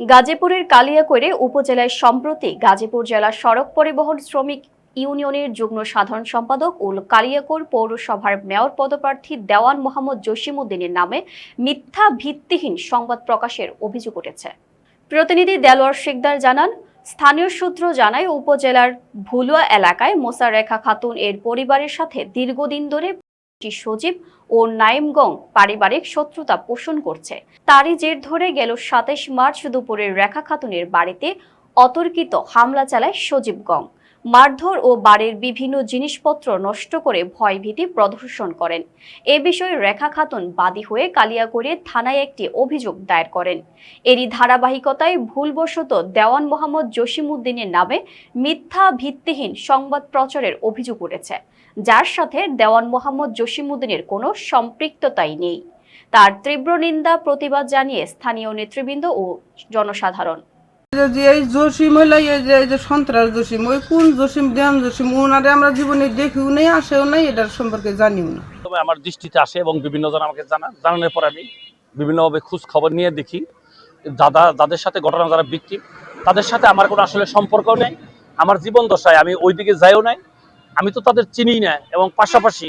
গাজীপুরের কালিয়াকৈরে উপজেলায় সম্প্রতি গাজীপুর জেলা সড়ক পরিবহন শ্রমিক ইউনিয়নের যুগ্ম সাধারণ সম্পাদক ও কালিয়াকৈর পৌরসভার মেয়র পদপ্রার্থী দেওয়ান মোহাম্মদ জসিমউদ্দিনের নামে মিথ্যা ভিত্তিহীন সংবাদ প্রকাশের অভিযোগ উঠেছে। প্রতিনিধি দেলোয়ার শিকদার জানান, স্থানীয় সূত্র জানায় উপজেলার ভুলুয়া এলাকায় মোসারেখা খাতুন এর পরিবারের সাথে দীর্ঘদিন ধরে সজীব ও নাইমগং পারিবারিক শত্রুতা পোষণ করছে। তারই জের ধরে গেল ২৭ মার্চ দুপুরে রেখা খাতুনের বাড়িতে অতর্কিত হামলা চালায় সজীবগং। মারধর ও বাড়ির বিভিন্ন জিনিসপত্র নষ্ট করে ভয়ভীতি প্রদর্শন করেন। এ বিষয়ে রেখা খাতুন বাদী হয়ে কালিয়াকৈর থানায় একটি অভিযোগ দায়ের করেন। এরই ধারাবাহিকতায় ভুলবশত দেওয়ান মোহাম্মদ জসিমউদ্দিনের নামে মিথ্যা ভিত্তিহীন সংবাদ প্রচারের অভিযোগ উঠেছে, যার সাথে দেওয়ান মোহাম্মদ জসিমউদ্দিনের কোনো সম্পৃক্ততাই নেই। তার তীব্র নিন্দা প্রতিবাদ জানিয়ে স্থানীয় নেতৃবৃন্দ ও জনসাধারণ। এই জসিম হইল এই যে সন্ত্রাস জসিম, ওই কোন জসিম দেন জসিম ওনারে আমরা জীবনে দেখিও নাই, আসেও নাই, এটার সম্পর্কে জানিও না। তবে আমার দৃষ্টিতে আসে এবং বিভিন্ন জন আমাকে জানানোর পর আমি বিভিন্নভাবে খোঁজ খবর নিয়ে দেখি যাদের সাথে ঘটনা যারা ভিকটিম তাদের সাথে আমার কোনো আসলে সম্পর্ক নেই। আমার জীবন দশায় আমি ওইদিকে যাইও নাই, আমি তো তাদের চিনি না। এবং পাশাপাশি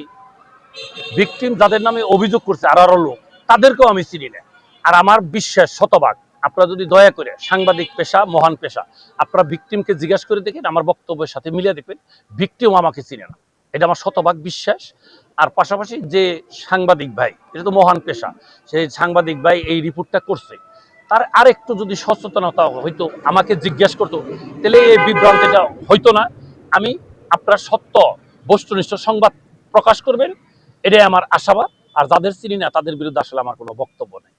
ভিকটিম যাদের নামে অভিযোগ করছে আরো লোক, তাদেরকেও আমি চিনি না। আর আমার বিশ্বাস শতভাগ, আপনারা যদি দয়া করে, সাংবাদিক পেশা মহান পেশা, আপনারা ভিকটিমকে জিজ্ঞাসা করে দেখেন, আমার বক্তব্যের সাথে মিলিয়ে দেখবেন ভিকটিম আমাকে চিনে না। এটা আমার শতভাগ বিশ্বাস। আর পাশাপাশি যে সাংবাদিক ভাই, এটা তো মহান পেশা, সেই সাংবাদিক ভাই এই রিপোর্টটা করছে, তার আর একটু যদি সচেতনতা হয়তো আমাকে জিজ্ঞাসা করতো, তাহলে এই বিভ্রান্তিটা হইতো না। আমি আপনার সত্য বস্তুনিষ্ঠ সংবাদ প্রকাশ করবেন, এটাই আমার আশাবাদ। আর যাদের চিনি না তাদের বিরুদ্ধে আসলে আমার কোনো বক্তব্য নেই।